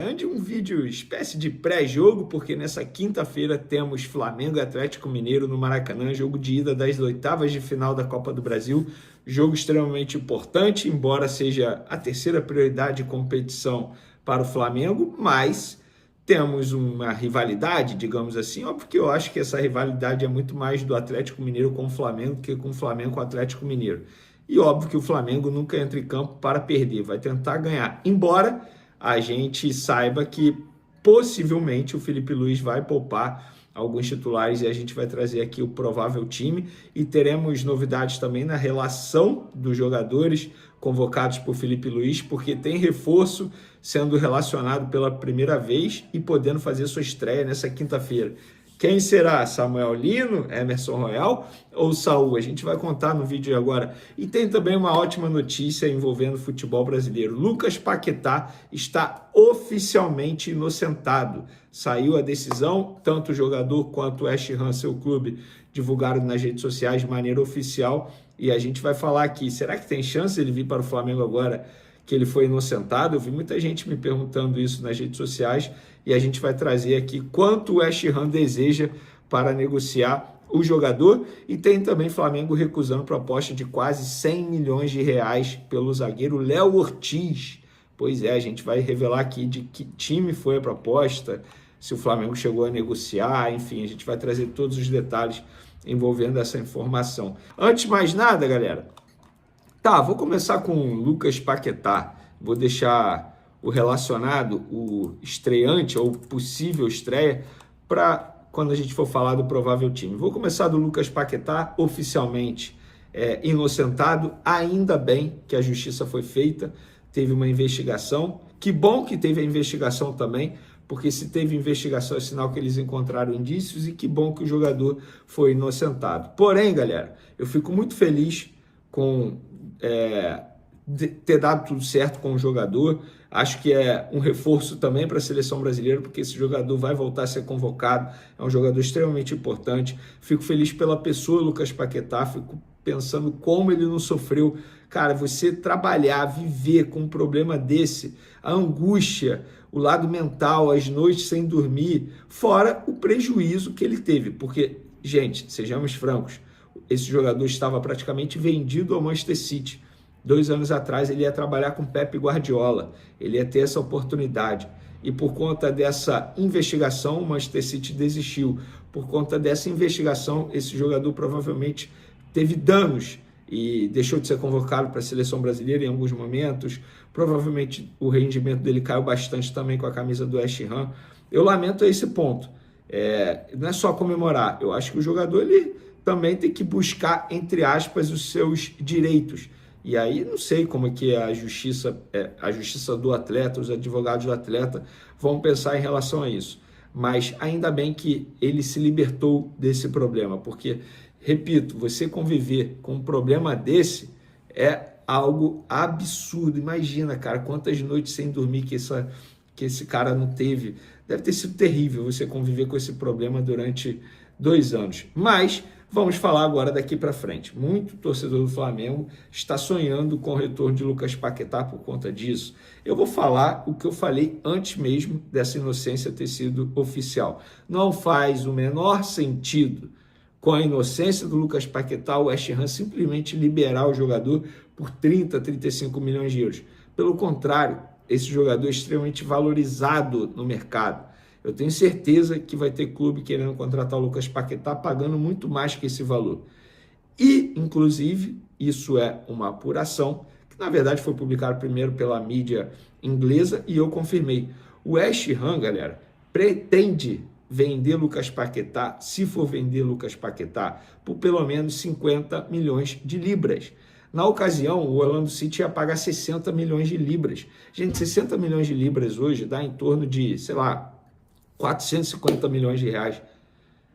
De um vídeo espécie de pré-jogo, porque nessa quinta-feira temos Flamengo e Atlético Mineiro no Maracanã, jogo de ida das oitavas de final da Copa do Brasil, jogo extremamente importante, embora seja a terceira prioridade de competição para o Flamengo, mas temos uma rivalidade, digamos assim, óbvio que eu acho que essa rivalidade é muito mais do Atlético Mineiro com o Flamengo do que com o Flamengo com o Atlético Mineiro. E óbvio que o Flamengo nunca entra em campo para perder, vai tentar ganhar, embora a gente saiba que possivelmente o Felipe Luiz vai poupar alguns titulares e a gente vai trazer aqui o provável time e teremos novidades também na relação dos jogadores convocados por Felipe Luiz, porque tem reforço sendo relacionado pela primeira vez e podendo fazer sua estreia nessa quinta-feira. Quem será? Samuel Lino, Emerson Royal ou Saul? A gente vai contar no vídeo agora. E tem também uma ótima notícia envolvendo o futebol brasileiro. Lucas Paquetá está oficialmente inocentado. Saiu a decisão, tanto o jogador quanto o West Ham, seu clube, divulgaram nas redes sociais de maneira oficial. E a gente vai falar aqui, será que tem chance de ele vir para o Flamengo agora que ele foi inocentado? Eu vi muita gente me perguntando isso nas redes sociais e a gente vai trazer aqui quanto o West Ham deseja para negociar o jogador. E tem também Flamengo recusando proposta de quase 100 milhões de reais pelo zagueiro Léo Ortiz. Pois é, a gente vai revelar aqui de que time foi a proposta, se o Flamengo chegou a negociar, enfim, a gente vai trazer todos os detalhes envolvendo essa informação. Antes de mais nada, galera, vou começar com o Lucas Paquetá. Vou deixar o relacionado, o estreante ou possível estreia, para quando a gente for falar do provável time. Vou começar do Lucas Paquetá, oficialmente inocentado. Ainda bem que a justiça foi feita, teve uma investigação. Que bom que teve a investigação também, porque se teve investigação é sinal que eles encontraram indícios, e que bom que o jogador foi inocentado. Porém, galera, eu fico muito feliz com ter dado tudo certo com o jogador. Acho que é um reforço também para a seleção brasileira, porque esse jogador vai voltar a ser convocado, é um jogador extremamente importante. Fico feliz pela pessoa Lucas Paquetá, fico pensando como ele não sofreu. Cara, você trabalhar, viver com um problema desse, a angústia, o lado mental, as noites sem dormir, fora o prejuízo que ele teve, porque, gente, sejamos francos, esse jogador estava praticamente vendido ao Manchester City. 2 anos atrás ele ia trabalhar com Pep Guardiola, ele ia ter essa oportunidade. E por conta dessa investigação, o Manchester City desistiu. Por conta dessa investigação, esse jogador provavelmente teve danos e deixou de ser convocado para a seleção brasileira em alguns momentos. Provavelmente o rendimento dele caiu bastante também com a camisa do West Ham. Eu lamento esse ponto. Não é só comemorar. Eu acho que o jogador ele também tem que buscar, entre aspas, os seus direitos. E aí não sei como é que a justiça do atleta, os advogados do atleta vão pensar em relação a isso. Mas ainda bem que ele se libertou desse problema, porque, repito, você conviver com um problema desse é algo absurdo. Imagina, cara, quantas noites sem dormir que esse cara não teve. Deve ter sido terrível você conviver com esse problema durante 2 anos. Mas vamos falar agora daqui para frente. Muito torcedor do Flamengo está sonhando com o retorno de Lucas Paquetá por conta disso. Eu vou falar o que eu falei antes mesmo dessa inocência ter sido oficial. Não faz o menor sentido, com a inocência do Lucas Paquetá, o West Ham simplesmente liberar o jogador por 30, 35 milhões de euros. Pelo contrário, esse jogador é extremamente valorizado no mercado. Eu tenho certeza que vai ter clube querendo contratar o Lucas Paquetá pagando muito mais que esse valor. E, inclusive, isso é uma apuração, que na verdade foi publicado primeiro pela mídia inglesa e eu confirmei. O West Ham, galera, pretende vender Lucas Paquetá, se for vender Lucas Paquetá, por pelo menos 50 milhões de libras. Na ocasião, o Orlando City ia pagar 60 milhões de libras. Gente, 60 milhões de libras hoje dá em torno de, 450 milhões de reais.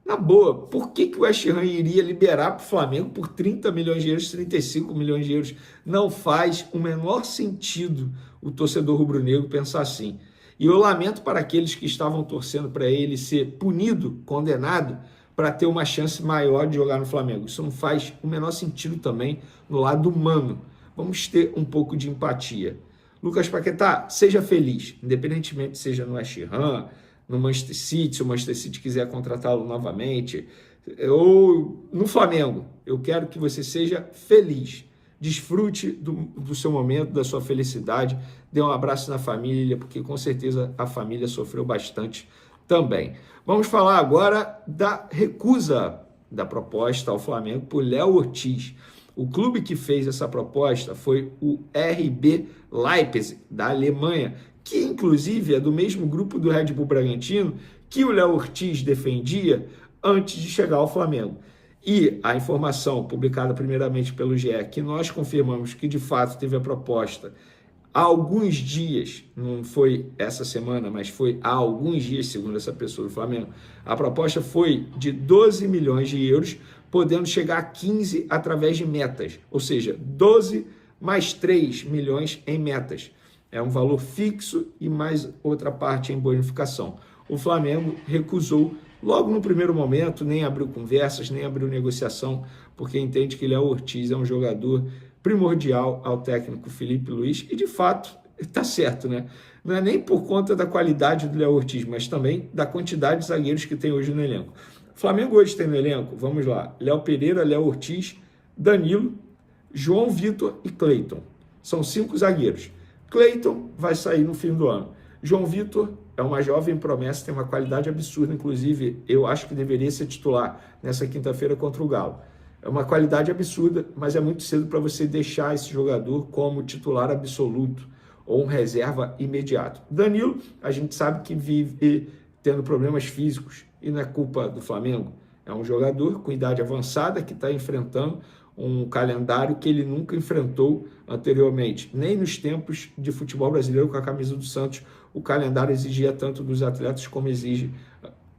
Na boa, por que o West Ham iria liberar para o Flamengo por 30 milhões de euros, 35 milhões de euros? Não faz o menor sentido o torcedor rubro-negro pensar assim. E eu lamento para aqueles que estavam torcendo para ele ser punido, condenado, para ter uma chance maior de jogar no Flamengo. Isso não faz o menor sentido também no lado humano. Vamos ter um pouco de empatia. Lucas Paquetá, seja feliz, independentemente seja no West Ham, no Manchester City, se o Manchester City quiser contratá-lo novamente, ou no Flamengo. Eu quero que você seja feliz. Desfrute do seu momento, da sua felicidade, dê um abraço na família, porque com certeza a família sofreu bastante também. Vamos falar agora da recusa da proposta ao Flamengo por Léo Ortiz. O clube que fez essa proposta foi o RB Leipzig, da Alemanha, que inclusive é do mesmo grupo do Red Bull Bragantino que o Léo Ortiz defendia antes de chegar ao Flamengo. E a informação publicada primeiramente pelo GE, que nós confirmamos que de fato teve a proposta há alguns dias, não foi essa semana, mas foi há alguns dias, segundo essa pessoa do Flamengo, a proposta foi de 12 milhões de euros, podendo chegar a 15 através de metas, ou seja, 12 mais 3 milhões em metas. É um valor fixo e mais outra parte em bonificação. O Flamengo recusou logo no primeiro momento, nem abriu conversas, nem abriu negociação, porque entende que Léo Ortiz é um jogador primordial ao técnico Felipe Luiz, e de fato está certo, né? Não é nem por conta da qualidade do Léo Ortiz, mas também da quantidade de zagueiros que tem hoje no elenco. O Flamengo hoje tem no elenco, vamos lá, Léo Pereira, Léo Ortiz, Danilo, João Vitor e Cleiton. São 5 zagueiros. Cleiton vai sair no fim do ano. João Vitor é uma jovem promessa, tem uma qualidade absurda, inclusive eu acho que deveria ser titular nessa quinta-feira contra o Galo. É uma qualidade absurda, mas é muito cedo para você deixar esse jogador como titular absoluto ou um reserva imediato. Danilo, a gente sabe que vive tendo problemas físicos e não é culpa do Flamengo. É um jogador com idade avançada que está enfrentando um calendário que ele nunca enfrentou anteriormente. Nem nos tempos de futebol brasileiro com a camisa do Santos, o calendário exigia tanto dos atletas como exige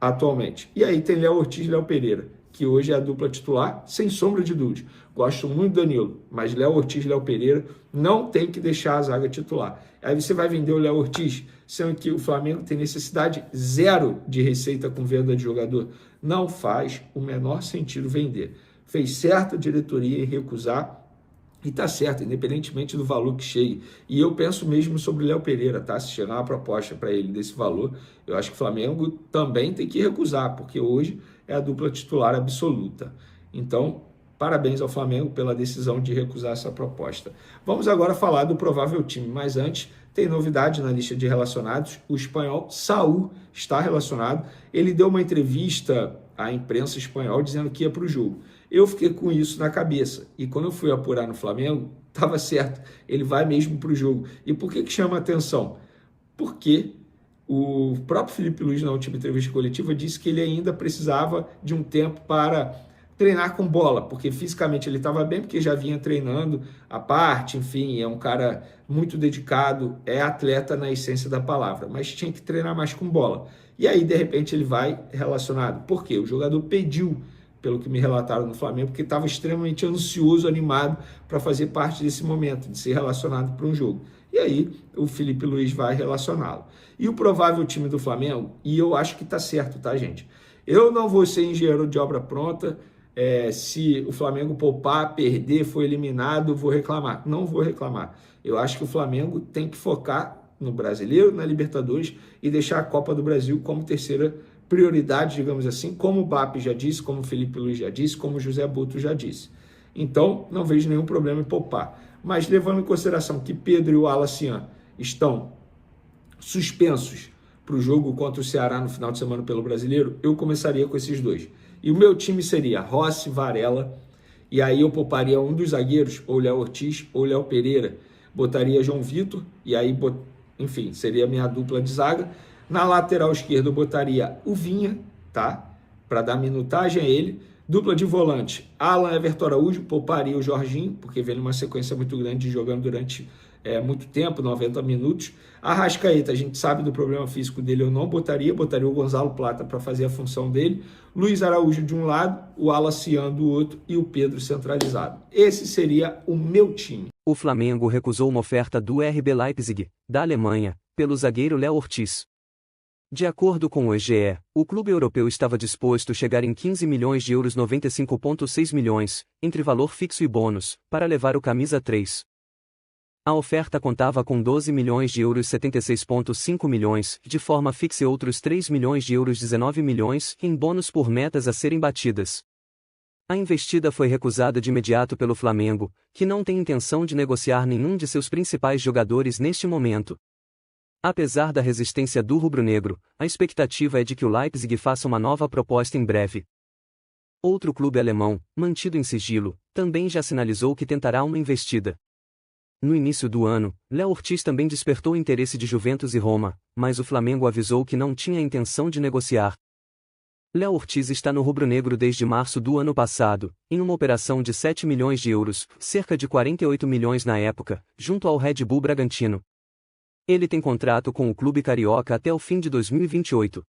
atualmente. E aí tem Léo Ortiz e Léo Pereira, que hoje é a dupla titular, sem sombra de dúvida. Gosto muito do Danilo, mas Léo Ortiz e Léo Pereira não tem que deixar a zaga titular. Aí você vai vender o Léo Ortiz, sendo que o Flamengo tem necessidade zero de receita com venda de jogador. Não faz o menor sentido vender. Fez certa diretoria em recusar, e está certo, independentemente do valor que chegue. E eu penso mesmo sobre o Léo Pereira, tá? Se chegar uma proposta para ele desse valor, eu acho que o Flamengo também tem que recusar, porque hoje é a dupla titular absoluta. Então, parabéns ao Flamengo pela decisão de recusar essa proposta. Vamos agora falar do provável time, mas antes tem novidade na lista de relacionados. O espanhol Saúl está relacionado. Ele deu uma entrevista à imprensa espanhola dizendo que ia para o jogo. Eu fiquei com isso na cabeça. E quando eu fui apurar no Flamengo, estava certo. Ele vai mesmo para o jogo. E por que chama atenção? Porque o próprio Felipe Luiz, na última entrevista coletiva, disse que ele ainda precisava de um tempo para treinar com bola, porque fisicamente ele estava bem, porque já vinha treinando à parte, enfim, é um cara muito dedicado, é atleta na essência da palavra, mas tinha que treinar mais com bola. E aí, de repente, ele vai relacionado. Por quê? O jogador pediu, pelo que me relataram no Flamengo, porque estava extremamente ansioso, animado para fazer parte desse momento, de ser relacionado para um jogo. E aí o Felipe Luiz vai relacioná-lo. E o provável time do Flamengo, e eu acho que está certo, tá, gente? Eu não vou ser engenheiro de obra pronta, se o Flamengo poupar, perder, for eliminado, vou reclamar. Não vou reclamar. Eu acho que o Flamengo tem que focar no Brasileiro, na Libertadores e deixar a Copa do Brasil como terceira prioridade, digamos assim, como o BAP já disse, como o Felipe Luiz já disse, como o José Buto já disse. Então, não vejo nenhum problema em poupar. Mas levando em consideração que Pedro e o Alacian estão suspensos para o jogo contra o Ceará no final de semana pelo Brasileiro, eu começaria com esses dois. E o meu time seria Rossi, Varela, e aí eu pouparia um dos zagueiros, ou Léo Ortiz, ou Léo Pereira, botaria João Vitor, e aí, enfim, seria a minha dupla de zaga. Na lateral esquerda eu botaria o Vinha, tá? Para dar minutagem a ele. Dupla de volante, Alan Everton Araújo, pouparia o Jorginho, porque vem numa sequência muito grande jogando durante muito tempo, 90 minutos. Arrascaeta, a gente sabe do problema físico dele, eu não botaria o Gonzalo Plata para fazer a função dele. Luiz Araújo de um lado, o Alacian do outro e o Pedro centralizado. Esse seria o meu time. O Flamengo recusou uma oferta do RB Leipzig, da Alemanha, pelo zagueiro Léo Ortiz. De acordo com o EGE, o clube europeu estava disposto a chegar em 15 milhões de euros, 95,6 milhões, entre valor fixo e bônus, para levar o camisa 3. A oferta contava com 12 milhões de euros 76,5 milhões, de forma fixa e outros 3 milhões de euros 19 milhões, em bônus por metas a serem batidas. A investida foi recusada de imediato pelo Flamengo, que não tem intenção de negociar nenhum de seus principais jogadores neste momento. Apesar da resistência do rubro-negro, a expectativa é de que o Leipzig faça uma nova proposta em breve. Outro clube alemão, mantido em sigilo, também já sinalizou que tentará uma investida. No início do ano, Léo Ortiz também despertou o interesse de Juventus e Roma, mas o Flamengo avisou que não tinha intenção de negociar. Léo Ortiz está no rubro-negro desde março do ano passado, em uma operação de 7 milhões de euros, cerca de 48 milhões na época, junto ao Red Bull Bragantino. Ele tem contrato com o clube carioca até o fim de 2028.